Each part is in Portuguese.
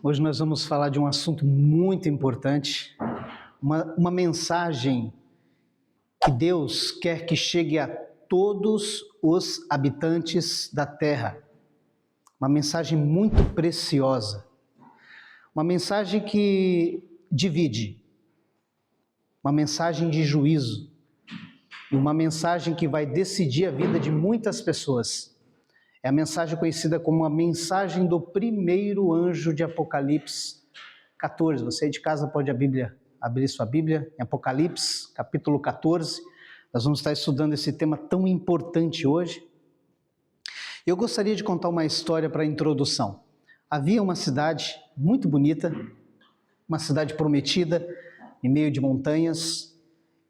Hoje nós vamos falar de um assunto muito importante, uma mensagem que Deus quer que chegue a todos os habitantes da terra. Uma mensagem muito preciosa, uma mensagem que divide, uma mensagem de juízo e uma mensagem que vai decidir a vida de muitas pessoas. É a mensagem conhecida como a mensagem do primeiro anjo de Apocalipse 14. Você aí de casa pode abrir sua Bíblia em Apocalipse, capítulo 14. Nós vamos estar estudando esse tema tão importante hoje. Eu gostaria de contar uma história para a introdução. Havia uma cidade muito bonita, uma cidade prometida, em meio de montanhas,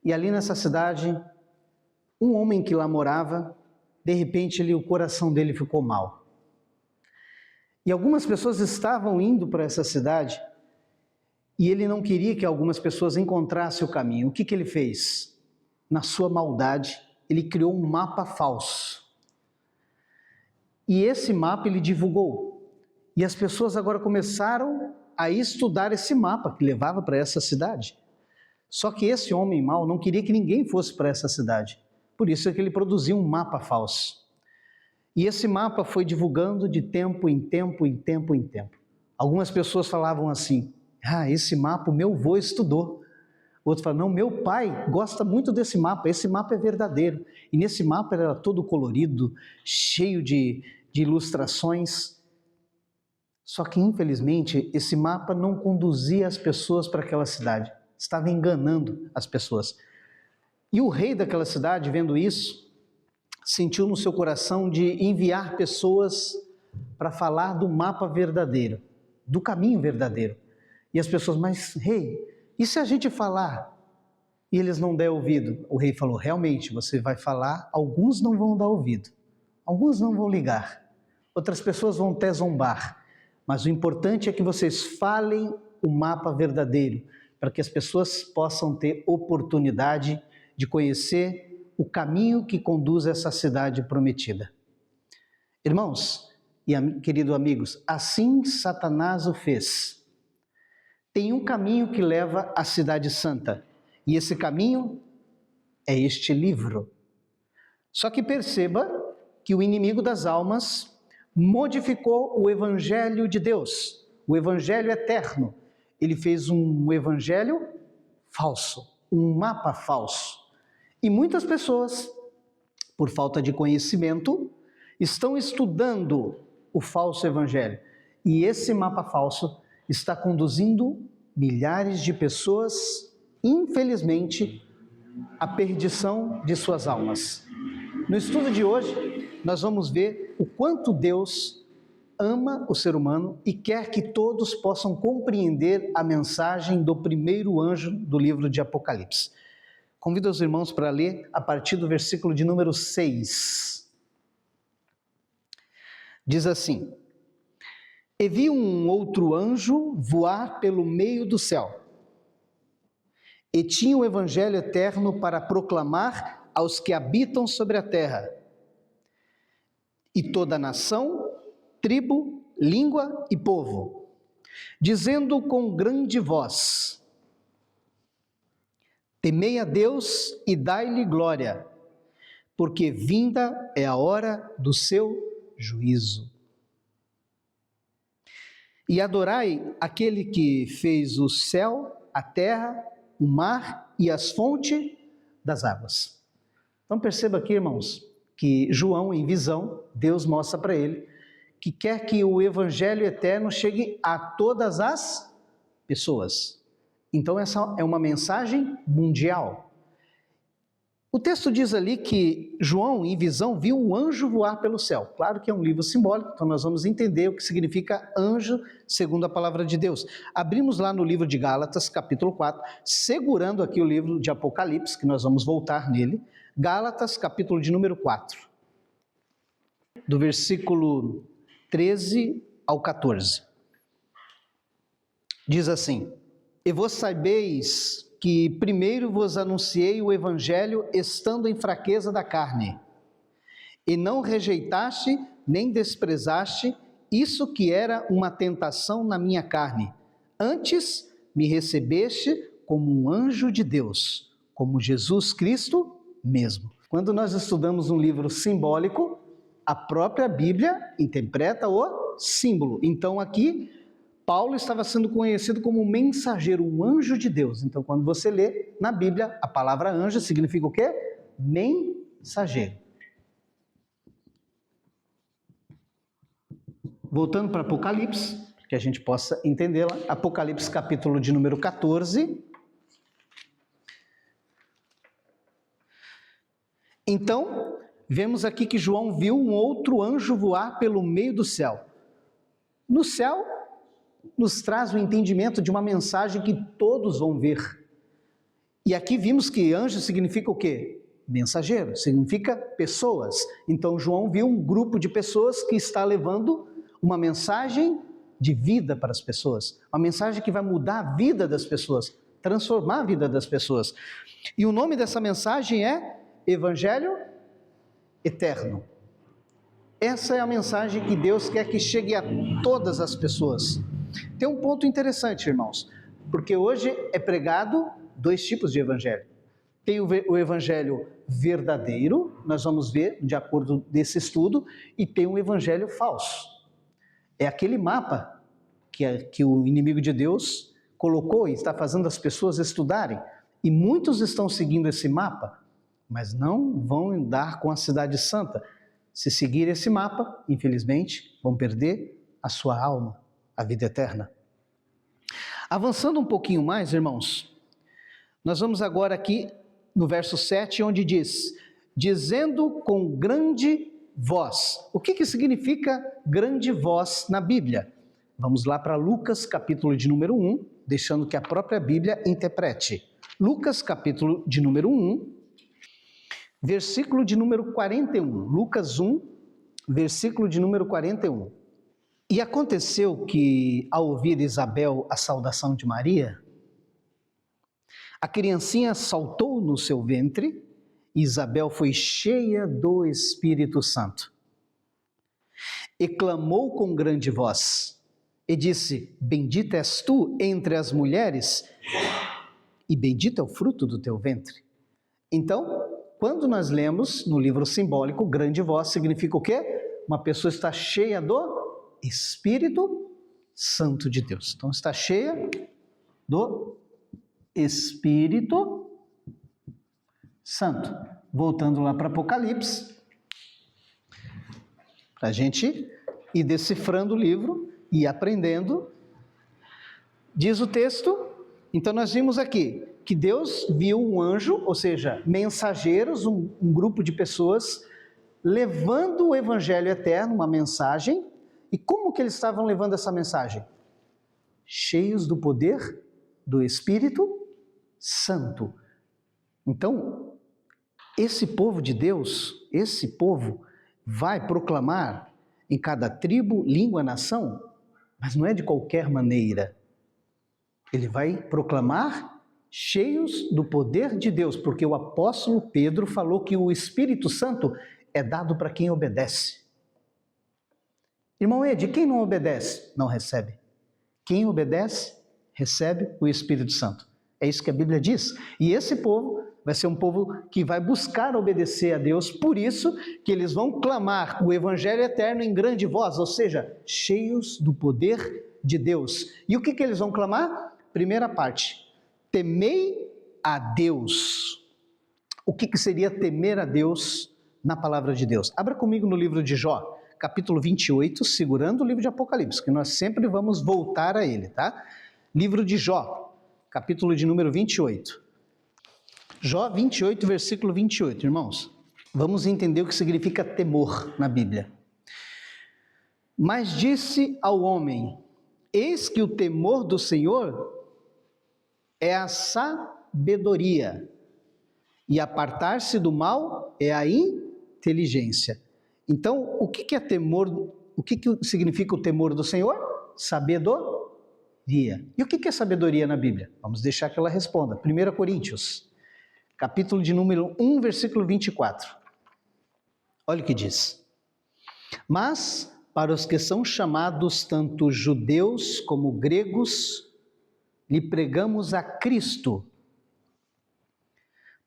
e ali nessa cidade, um homem que lá morava, de repente o coração dele ficou mal. E algumas pessoas estavam indo para essa cidade e ele não queria que algumas pessoas encontrassem o caminho. O que ele fez? Na sua maldade, ele criou um mapa falso. E esse mapa ele divulgou. E as pessoas agora começaram a estudar esse mapa que levava para essa cidade. Só que esse homem mau não queria que ninguém fosse para essa cidade. Por isso é que ele produziu um mapa falso. E esse mapa foi divulgando de tempo em tempo, em tempo em tempo. Algumas pessoas falavam assim: esse mapa o meu avô estudou. Outros falavam: não, meu pai gosta muito desse mapa, esse mapa é verdadeiro. E nesse mapa era todo colorido, cheio de ilustrações. Só que infelizmente esse mapa não conduzia as pessoas para aquela cidade. Estava enganando as pessoas. E o rei daquela cidade, vendo isso, sentiu no seu coração de enviar pessoas para falar do mapa verdadeiro, do caminho verdadeiro. E as pessoas: mas rei, e se a gente falar e eles não der ouvido? O rei falou: realmente, você vai falar, alguns não vão dar ouvido, alguns não vão ligar, outras pessoas vão até zombar, mas o importante é que vocês falem o mapa verdadeiro, para que as pessoas possam ter oportunidade de conhecer o caminho que conduz a essa cidade prometida. Irmãos e queridos amigos, assim Satanás o fez. Tem um caminho que leva à cidade santa, e esse caminho é este livro. Só que perceba que o inimigo das almas modificou o evangelho de Deus, o evangelho eterno. Ele fez um evangelho falso, um mapa falso. E muitas pessoas, por falta de conhecimento, estão estudando o falso evangelho. E esse mapa falso está conduzindo milhares de pessoas, infelizmente, à perdição de suas almas. No estudo de hoje, nós vamos ver o quanto Deus ama o ser humano e quer que todos possam compreender a mensagem do primeiro anjo do livro de Apocalipse. Convido os irmãos para ler a partir do versículo de número 6. Diz assim: E vi um outro anjo voar pelo meio do céu, e tinha o evangelho eterno para proclamar aos que habitam sobre a terra, e toda nação, tribo, língua e povo, dizendo com grande voz: Temei a Deus e dai-lhe glória, porque vinda é a hora do seu juízo. E adorai aquele que fez o céu, a terra, o mar e as fontes das águas. Então perceba aqui, irmãos, que João, em visão, Deus mostra para ele que quer que o evangelho eterno chegue a todas as pessoas. Então essa é uma mensagem mundial. O texto diz ali que João, em visão, viu um anjo voar pelo céu. Claro que é um livro simbólico, então nós vamos entender o que significa anjo segundo a palavra de Deus. Abrimos lá no livro de Gálatas, capítulo 4, segurando aqui o livro de Apocalipse, que nós vamos voltar nele. Gálatas, capítulo de número 4, do versículo 13 ao 14. Diz assim: E vós sabeis que primeiro vos anunciei o evangelho estando em fraqueza da carne, e não rejeitaste nem desprezaste, isso que era uma tentação na minha carne. Antes me recebeste como um anjo de Deus, como Jesus Cristo mesmo. Quando nós estudamos um livro simbólico, a própria Bíblia interpreta o símbolo. Então aqui, Paulo estava sendo conhecido como um mensageiro, um anjo de Deus. Então quando você lê na Bíblia, a palavra anjo significa o quê? Mensageiro. Voltando para Apocalipse, que a gente possa entendê-la. Apocalipse capítulo de número 14. Então, vemos aqui que João viu um outro anjo voar pelo meio do céu. No céu, nos traz o entendimento de uma mensagem que todos vão ver. E aqui vimos que anjo significa o quê? Mensageiro, significa pessoas. Então, João viu um grupo de pessoas que está levando uma mensagem de vida para as pessoas. Uma mensagem que vai mudar a vida das pessoas, transformar a vida das pessoas. E o nome dessa mensagem é Evangelho Eterno. Essa é a mensagem que Deus quer que chegue a todas as pessoas. Tem um ponto interessante, irmãos, porque hoje é pregado dois tipos de evangelho. Tem o evangelho verdadeiro, nós vamos ver de acordo desse estudo, e tem um evangelho falso. É aquele mapa que o inimigo de Deus colocou e está fazendo as pessoas estudarem. E muitos estão seguindo esse mapa, mas não vão andar com a cidade santa. Se seguir esse mapa, infelizmente, vão perder a sua alma, a vida eterna. Avançando um pouquinho mais, irmãos, nós vamos agora aqui no verso 7, onde diz, dizendo com grande voz. O que significa grande voz na Bíblia? Vamos lá para Lucas, capítulo de número 1, deixando que a própria Bíblia interprete. Lucas, capítulo de número 1, versículo de número 41. Lucas 1, versículo de número 41. E aconteceu que, ao ouvir Isabel a saudação de Maria, a criancinha saltou no seu ventre, e Isabel foi cheia do Espírito Santo. E clamou com grande voz, e disse, bendita és tu entre as mulheres, e bendito é o fruto do teu ventre. Então, quando nós lemos no livro simbólico, grande voz significa o quê? Uma pessoa está cheia do Espírito Santo de Deus. Então, está cheia do Espírito Santo. Voltando lá para Apocalipse, para a gente ir decifrando o livro e aprendendo, diz o texto, então nós vimos aqui, que Deus viu um anjo, ou seja, mensageiros, um grupo de pessoas, levando o Evangelho Eterno, uma mensagem, e como que eles estavam levando essa mensagem? Cheios do poder do Espírito Santo. Então, esse povo de Deus, esse povo vai proclamar em cada tribo, língua, nação, mas não é de qualquer maneira. Ele vai proclamar cheios do poder de Deus, porque o apóstolo Pedro falou que o Espírito Santo é dado para quem obedece. Irmão Ed, quem não obedece, não recebe. Quem obedece, recebe o Espírito Santo. É isso que a Bíblia diz. E esse povo vai ser um povo que vai buscar obedecer a Deus, por isso que eles vão clamar o Evangelho Eterno em grande voz, ou seja, cheios do poder de Deus. E o que eles vão clamar? Primeira parte, temei a Deus. O que seria temer a Deus na palavra de Deus? Abra comigo no livro de Jó, capítulo 28, segurando o livro de Apocalipse, que nós sempre vamos voltar a ele, tá? Livro de Jó, capítulo de número 28. Jó 28, versículo 28, irmãos. Vamos entender o que significa temor na Bíblia. Mas disse ao homem, eis que o temor do Senhor é a sabedoria, e apartar-se do mal é a inteligência. Então, o que é temor? O que significa o temor do Senhor? Sabedoria. E o que é sabedoria na Bíblia? Vamos deixar que ela responda. 1 Coríntios, capítulo de número 1, versículo 24. Olha o que diz. Mas para os que são chamados tanto judeus como gregos, lhe pregamos a Cristo,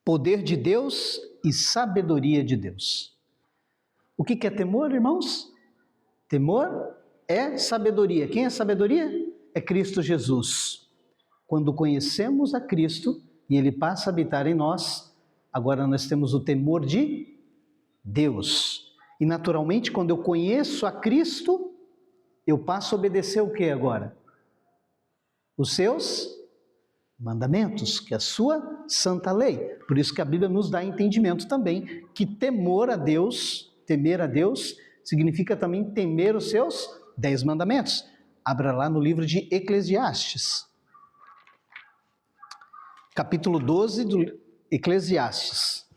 poder de Deus e sabedoria de Deus. O que é temor, irmãos? Temor é sabedoria. Quem é sabedoria? É Cristo Jesus. Quando conhecemos a Cristo e Ele passa a habitar em nós, agora nós temos o temor de Deus. E naturalmente, quando eu conheço a Cristo, eu passo a obedecer o que agora? Os seus mandamentos, que é a sua santa lei. Por isso que a Bíblia nos dá entendimento também que temer a Deus, significa também temer os seus 10 mandamentos. Abra lá no livro de Eclesiastes. Capítulo 12 do Eclesiastes.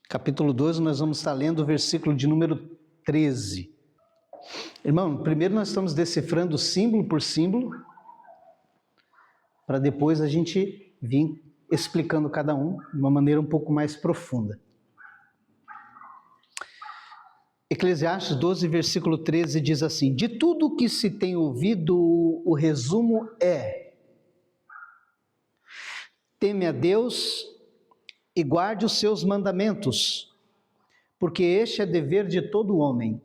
Capítulo 12, nós vamos estar lendo o versículo de número 13. Irmão, primeiro nós estamos decifrando símbolo por símbolo, para depois a gente vir explicando cada um de uma maneira um pouco mais profunda. Eclesiastes 12, versículo 13 diz assim: de tudo o que se tem ouvido, o resumo é: teme a Deus e guarde os seus mandamentos, porque este é dever de todo homem.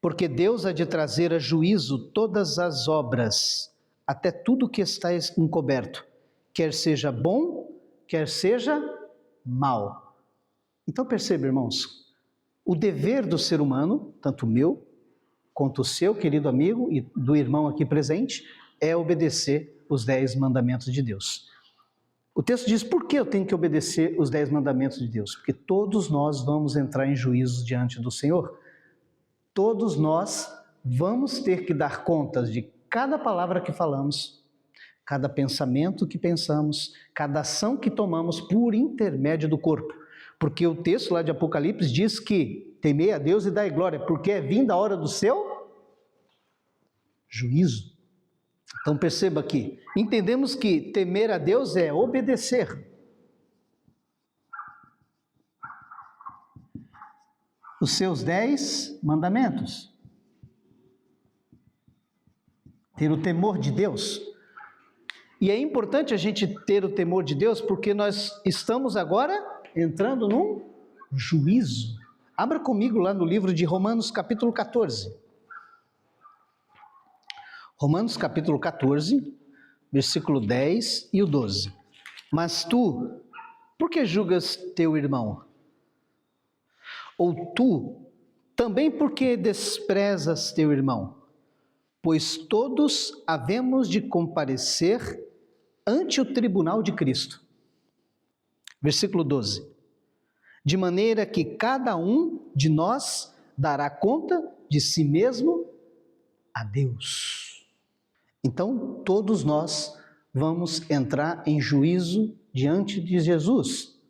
Porque Deus há de trazer a juízo todas as obras, até tudo que está encoberto, quer seja bom, quer seja mal. Então perceba, irmãos, o dever do ser humano, tanto o meu, quanto o seu, querido amigo, e do irmão aqui presente, é obedecer os 10 mandamentos de Deus. O texto diz, por que eu tenho que obedecer os 10 mandamentos de Deus? Porque todos nós vamos entrar em juízo diante do Senhor. Todos nós vamos ter que dar contas de cada palavra que falamos, cada pensamento que pensamos, cada ação que tomamos por intermédio do corpo. Porque o texto lá de Apocalipse diz que temei a Deus e dai glória, porque é vinda a hora do seu juízo. Então perceba aqui, entendemos que temer a Deus é obedecer. Os seus 10 mandamentos. Ter o temor de Deus. E é importante a gente ter o temor de Deus porque nós estamos agora entrando num juízo. Abra comigo lá no livro de Romanos capítulo 14. Romanos capítulo 14, versículo 10 e o 12. Mas tu, por que julgas teu irmão? Ou tu, também por que desprezas teu irmão? Pois todos havemos de comparecer ante o tribunal de Cristo. Versículo 12. De maneira que cada um de nós dará conta de si mesmo a Deus. Então, todos nós vamos entrar em juízo diante de Jesus.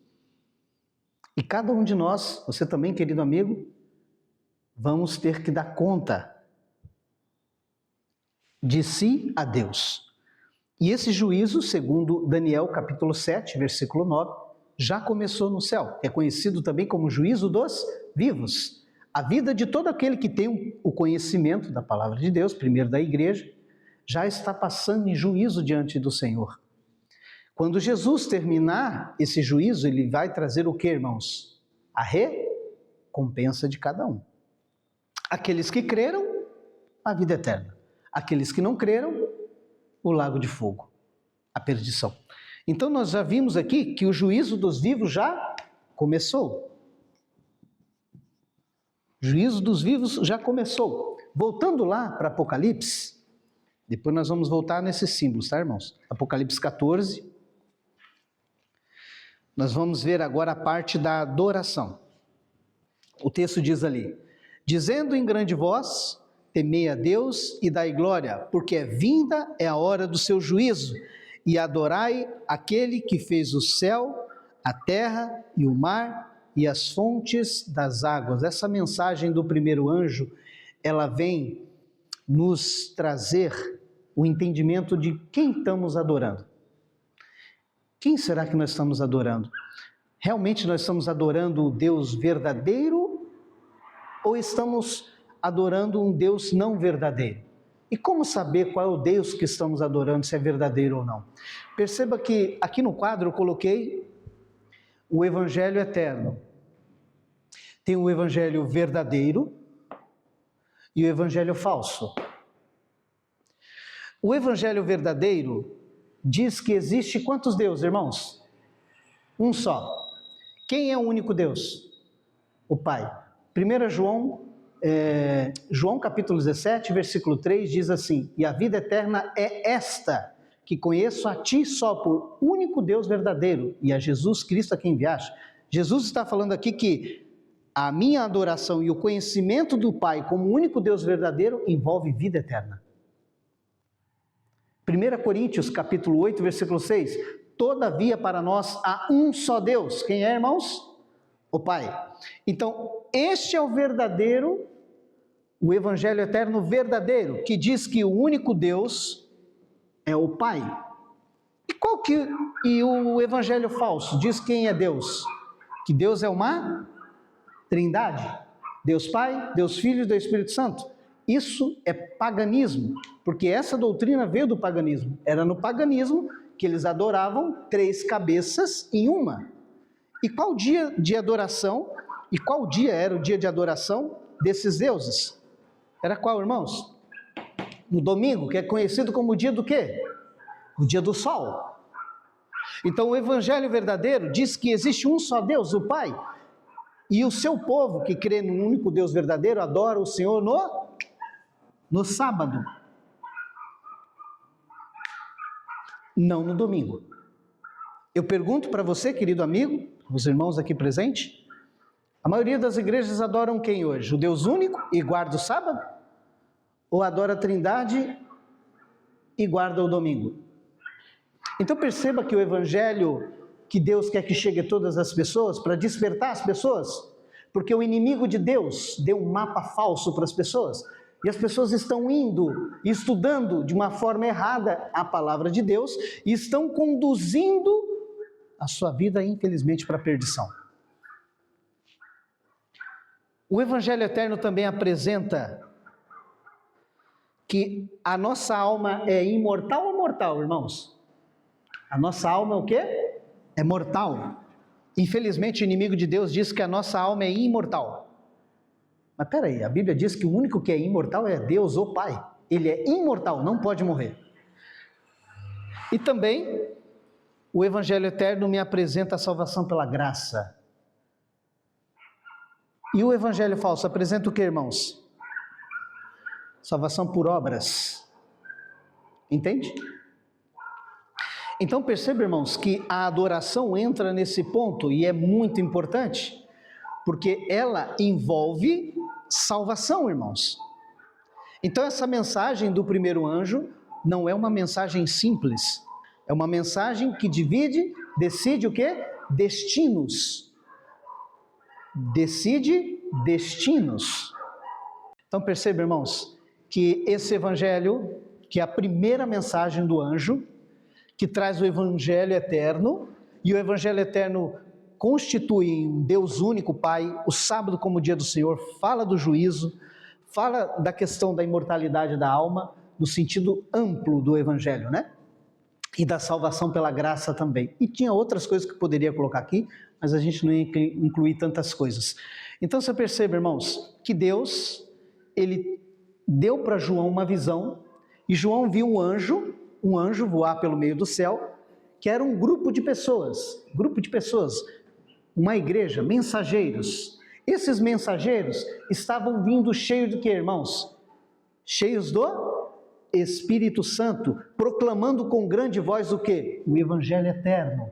E cada um de nós, você também, querido amigo, vamos ter que dar conta de si a Deus. E esse juízo, segundo Daniel capítulo 7, versículo 9, já começou no céu. É conhecido também como juízo dos vivos. A vida de todo aquele que tem o conhecimento da palavra de Deus, primeiro da igreja, já está passando em juízo diante do Senhor. Quando Jesus terminar esse juízo, ele vai trazer o que, irmãos? A recompensa de cada um. Aqueles que creram, a vida eterna. Aqueles que não creram, o lago de fogo, a perdição. Então nós já vimos aqui que o juízo dos vivos já começou. O juízo dos vivos já começou. Voltando lá para Apocalipse, depois nós vamos voltar nesses símbolos, tá, irmãos? Apocalipse 14. Nós vamos ver agora a parte da adoração. O texto diz ali: dizendo em grande voz, temei a Deus e dai glória, porque vinda é a hora do seu juízo, e adorai aquele que fez o céu, a terra e o mar e as fontes das águas. Essa mensagem do primeiro anjo, ela vem nos trazer o entendimento de quem estamos adorando. Quem será que nós estamos adorando? Realmente nós estamos adorando o Deus verdadeiro ou estamos adorando um Deus não verdadeiro. E como saber qual é o Deus que estamos adorando, se é verdadeiro ou não? Perceba que aqui no quadro eu coloquei o Evangelho eterno. Tem o Evangelho verdadeiro e o Evangelho falso. O Evangelho verdadeiro diz que existe quantos deuses, irmãos? Um só. Quem é o único Deus? O Pai. 1 João capítulo 17, versículo 3 diz assim: e a vida eterna é esta, que conheço a ti só por único Deus verdadeiro e a Jesus Cristo a quem enviaste. Jesus está falando aqui que a minha adoração e o conhecimento do Pai como único Deus verdadeiro envolve vida eterna. 1 Coríntios capítulo 8, versículo 6, todavia para nós há um só Deus. Quem é, irmãos? O Pai. Então, este é o verdadeiro, o Evangelho eterno verdadeiro, que diz que o único Deus é o Pai. E o Evangelho falso diz quem é Deus? Que Deus é uma Trindade. Deus Pai, Deus Filho e Deus Espírito Santo. Isso é paganismo, porque essa doutrina veio do paganismo. Era no paganismo que eles adoravam 3 cabeças em uma. E qual dia de adoração, e qual dia era o dia de adoração desses deuses? Era qual, irmãos? No domingo, que é conhecido como o dia do quê? O dia do sol. Então o Evangelho verdadeiro diz que existe um só Deus, o Pai, e o seu povo que crê no único Deus verdadeiro adora o Senhor no sábado, não no domingo. Eu pergunto para você, querido amigo, os irmãos aqui presentes, a maioria das igrejas adoram quem hoje? O Deus único e guarda o sábado? Ou adora a Trindade e guarda o domingo? Então perceba que o Evangelho que Deus quer que chegue a todas as pessoas, para despertar as pessoas, porque o inimigo de Deus deu um mapa falso para as pessoas, e as pessoas estão indo, estudando de uma forma errada a palavra de Deus, e estão conduzindo a sua vida, infelizmente, para a perdição. O Evangelho eterno também apresenta que a nossa alma é imortal ou mortal, irmãos? A nossa alma é o quê? É mortal. Infelizmente, o inimigo de Deus diz que a nossa alma é imortal. Mas peraí, a Bíblia diz que o único que é imortal é Deus, o Pai. Ele é imortal, não pode morrer. E também, o Evangelho eterno me apresenta a salvação pela graça. E o Evangelho falso apresenta o que, irmãos? Salvação por obras. Entende? Então perceba, irmãos, que a adoração entra nesse ponto e é muito importante, porque ela envolve salvação, irmãos. Então essa mensagem do primeiro anjo não é uma mensagem simples, é uma mensagem que decide o quê? Destinos. Decide destinos. Então perceba, irmãos, que esse evangelho, que é a primeira mensagem do anjo, que traz o Evangelho eterno, e o Evangelho eterno constitui um Deus único, Pai, o sábado como dia do Senhor, fala do juízo, fala da questão da imortalidade da alma, no sentido amplo do Evangelho, né? E da salvação pela graça também. E tinha outras coisas que eu poderia colocar aqui, mas a gente não ia incluir tantas coisas. Então você percebe, irmãos, que Deus, ele deu para João uma visão, e João viu um anjo voar pelo meio do céu, que era um grupo de pessoas, uma igreja, mensageiros. Esses mensageiros estavam vindo cheios de quê, irmãos? Cheios do Espírito Santo, proclamando com grande voz o quê? O Evangelho eterno,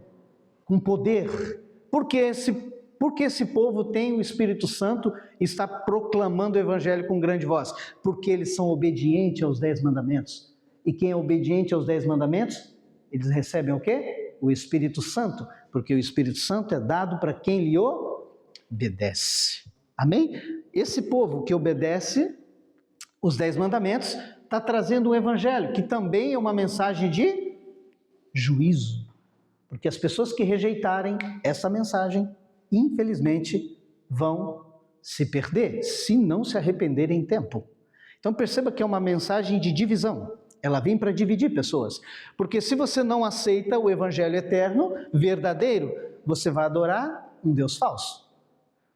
com poder. Porque esse povo tem o Espírito Santo e está proclamando o Evangelho com grande voz? Porque eles são obedientes aos 10 mandamentos. E quem é obediente aos 10 mandamentos, eles recebem o quê? O Espírito Santo, porque o Espírito Santo é dado para quem lhe obedece. Amém? Esse povo que obedece os 10 mandamentos está trazendo um evangelho, que também é uma mensagem de juízo. Porque as pessoas que rejeitarem essa mensagem, infelizmente, vão se perder se não se arrependerem em tempo. Então perceba que é uma mensagem de divisão. Ela vem para dividir pessoas. Porque se você não aceita o evangelho eterno, verdadeiro, você vai adorar um Deus falso.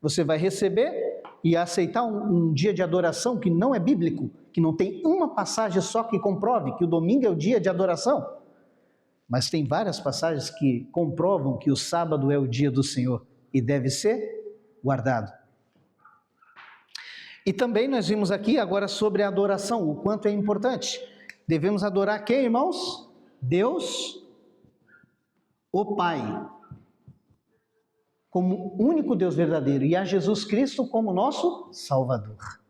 Você vai receber e aceitar um dia de adoração que não é bíblico, que não tem uma passagem só que comprove que o domingo é o dia de adoração. Mas tem várias passagens que comprovam que o sábado é o dia do Senhor e deve ser guardado. E também nós vimos aqui agora sobre a adoração, o quanto é importante. Devemos adorar quem, irmãos? Deus, o Pai, como único Deus verdadeiro, e a Jesus Cristo como nosso Salvador.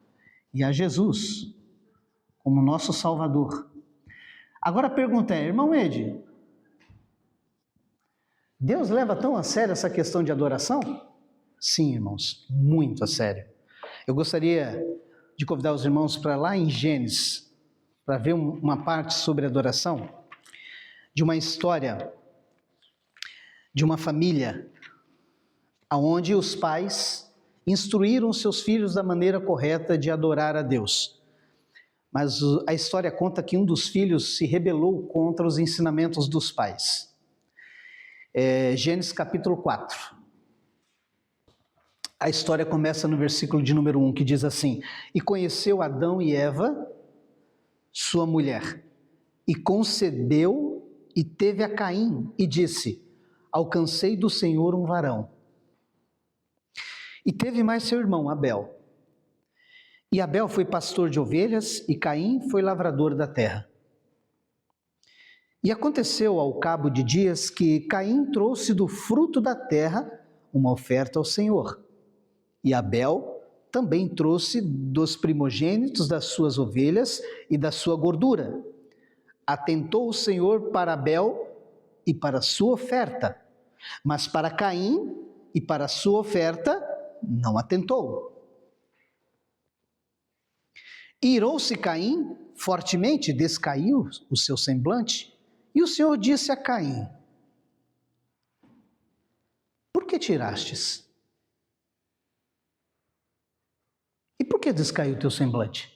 E a Jesus como nosso Salvador. Agora a pergunta é, irmão Ed, Deus leva tão a sério essa questão de adoração? Sim, irmãos, muito a sério. Eu gostaria de convidar os irmãos para lá em Gênesis, para ver uma parte sobre adoração, de uma história de uma família onde os pais instruíram seus filhos da maneira correta de adorar a Deus. Mas a história conta que um dos filhos se rebelou contra os ensinamentos dos pais. Gênesis capítulo 4. A história começa no versículo de número 1, que diz assim: E conheceu Adão e Eva, sua mulher, e concebeu e teve a Caim, e disse: Alcancei do Senhor um varão. E teve mais seu irmão Abel. E Abel foi pastor de ovelhas, e Caim foi lavrador da terra. E aconteceu ao cabo de dias que Caim trouxe do fruto da terra uma oferta ao Senhor. E Abel também trouxe dos primogênitos das suas ovelhas e da sua gordura. Atentou o Senhor para Abel e para a sua oferta, mas para Caim e para a sua oferta não atentou. Irou-se Caim fortemente, descaiu o seu semblante, e o Senhor disse a Caim: Por que tirastes? E por que descaiu o teu semblante?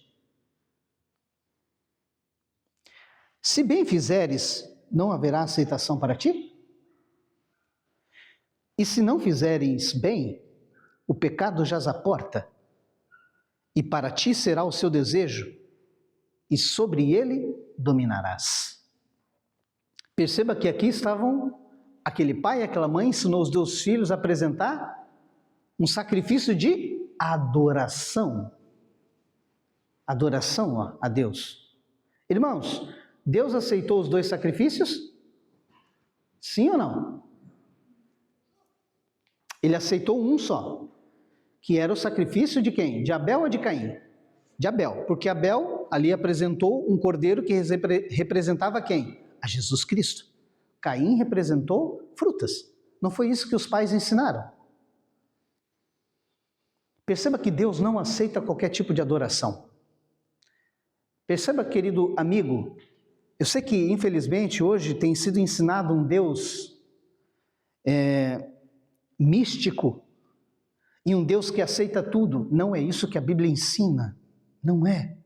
Se bem fizeres, não haverá aceitação para ti? E se não fizeres bem, o pecado jaz à porta, e para ti será o seu desejo, e sobre ele dominarás. Perceba que aqui estavam, aquele pai e aquela mãe ensinou os dois filhos a apresentar um sacrifício de adoração. Adoração a Deus. Irmãos, Deus aceitou os dois sacrifícios? Sim ou não? Ele aceitou um só, que era o sacrifício de quem? De Abel ou de Caim? De Abel, porque Abel ali apresentou um cordeiro que representava quem? A Jesus Cristo. Caim representou frutas. Não foi isso que os pais ensinaram? Perceba que Deus não aceita qualquer tipo de adoração. Perceba, querido amigo, eu sei que infelizmente hoje tem sido ensinado um Deus místico e um Deus que aceita tudo. Não é isso que a Bíblia ensina, não é.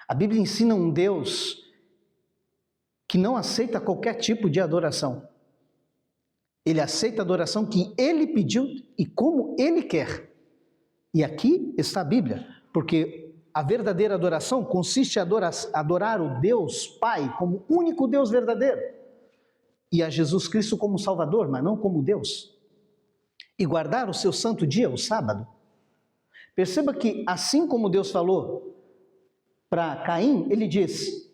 A Bíblia ensina um Deus que não aceita qualquer tipo de adoração. Ele aceita a adoração que Ele pediu e como Ele quer. E aqui está a Bíblia, porque a verdadeira adoração consiste em adorar o Deus Pai como único Deus verdadeiro e a Jesus Cristo como Salvador, mas não como Deus. E guardar o seu santo dia, o sábado. Perceba que assim como Deus falou para Caim, Ele diz: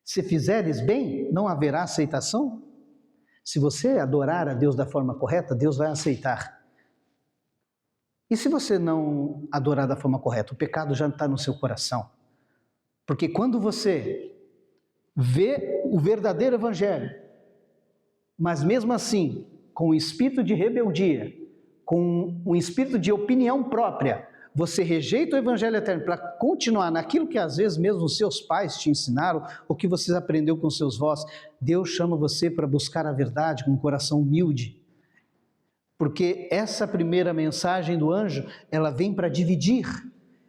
se fizeres bem, não haverá aceitação. Se você adorar a Deus da forma correta, Deus vai aceitar. E se você não adorar da forma correta, o pecado já está no seu coração. Porque quando você vê o verdadeiro evangelho, mas mesmo assim, com o espírito de rebeldia, com um espírito de opinião própria, você rejeita o evangelho eterno para continuar naquilo que às vezes mesmo os seus pais te ensinaram, ou que você aprendeu com seus vós, Deus chama você para buscar a verdade com um coração humilde. Porque essa primeira mensagem do anjo, ela vem para dividir,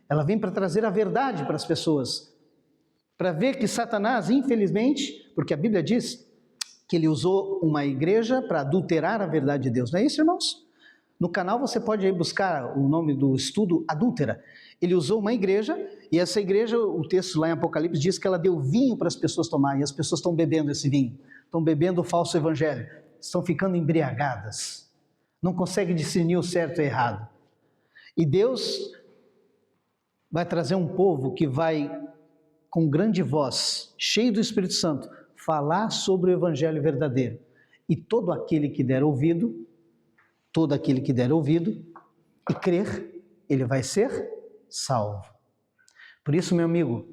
ela vem para trazer a verdade para as pessoas, para ver que Satanás, infelizmente, porque a Bíblia diz que ele usou uma igreja para adulterar a verdade de Deus, não é isso, irmãos? No canal você pode aí buscar o nome do estudo Adúltera. Ele usou uma igreja, e essa igreja, o texto lá em Apocalipse diz que ela deu vinho para as pessoas tomar, e as pessoas estão bebendo esse vinho, estão bebendo o falso evangelho, estão ficando embriagadas, não conseguem discernir o certo e o errado. E Deus vai trazer um povo que vai, com grande voz, cheio do Espírito Santo, falar sobre o evangelho verdadeiro. E todo aquele que der ouvido e crer, ele vai ser salvo. Por isso, meu amigo,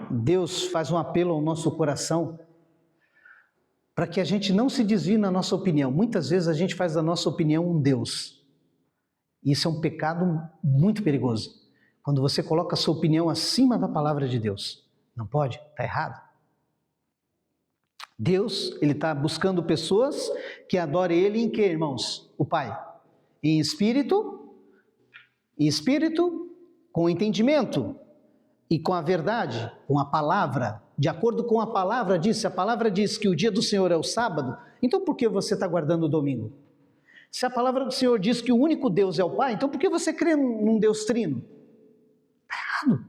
Deus faz um apelo ao nosso coração para que a gente não se desvie na nossa opinião. Muitas vezes a gente faz da nossa opinião um Deus. Isso é um pecado muito perigoso. Quando você coloca a sua opinião acima da palavra de Deus. Não pode, está errado. Deus, Ele está buscando pessoas que adorem Ele em quê, irmãos? O Pai. Em espírito, com entendimento e com a verdade, com a palavra. De acordo com a palavra diz, se a palavra diz que o dia do Senhor é o sábado, então por que você está guardando o domingo? Se a palavra do Senhor diz que o único Deus é o Pai, então por que você crê num Deus trino? Está errado.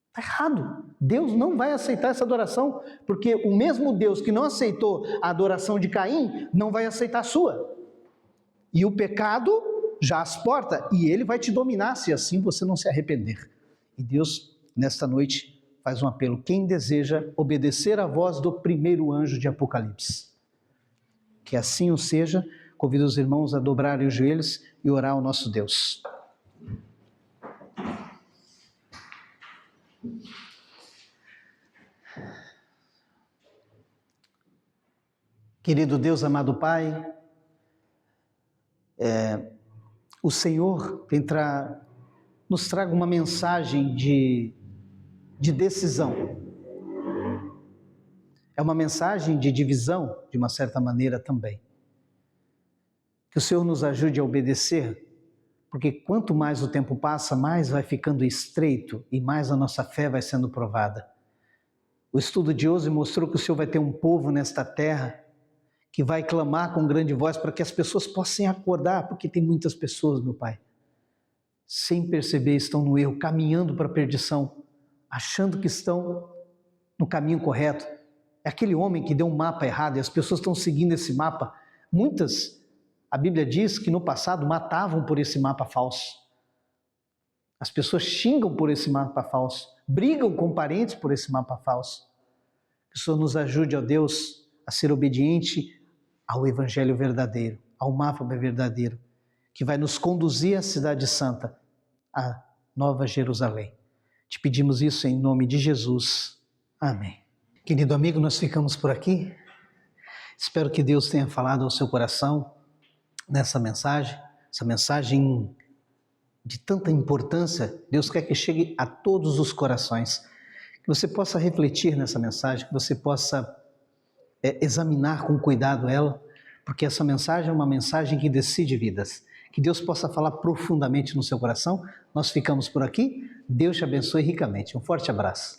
Está errado. Deus não vai aceitar essa adoração, porque o mesmo Deus que não aceitou a adoração de Caim, não vai aceitar a sua. E o pecado já as porta, e ele vai te dominar, se assim você não se arrepender. E Deus, nesta noite, faz um apelo. Quem deseja obedecer à voz do primeiro anjo de Apocalipse? Que assim o seja. Convido os irmãos a dobrarem os joelhos e orar ao nosso Deus. Querido Deus, amado Pai, o Senhor nos traga uma mensagem de decisão. É uma mensagem de divisão, de uma certa maneira também. Que o Senhor nos ajude a obedecer, porque quanto mais o tempo passa, mais vai ficando estreito e mais a nossa fé vai sendo provada. O estudo de hoje mostrou que o Senhor vai ter um povo nesta terra que vai clamar com grande voz para que as pessoas possam acordar, porque tem muitas pessoas, meu Pai, sem perceber, estão no erro, caminhando para a perdição, achando que estão no caminho correto. É aquele homem que deu um mapa errado e as pessoas estão seguindo esse mapa. Muitas, a Bíblia diz que no passado matavam por esse mapa falso. As pessoas xingam por esse mapa falso, brigam com parentes por esse mapa falso. Que o Senhor nos ajude, ó Deus, a ser obediente ao Evangelho verdadeiro, ao mapa verdadeiro, que vai nos conduzir à Cidade Santa, à Nova Jerusalém. Te pedimos isso em nome de Jesus. Amém. Querido amigo, nós ficamos por aqui. Espero que Deus tenha falado ao seu coração nessa mensagem, essa mensagem de tanta importância. Deus quer que chegue a todos os corações, que você possa refletir nessa mensagem, que você possa examinar com cuidado ela, porque essa mensagem é uma mensagem que decide vidas. Que Deus possa falar profundamente no seu coração. Nós ficamos por aqui. Deus te abençoe ricamente. Um forte abraço.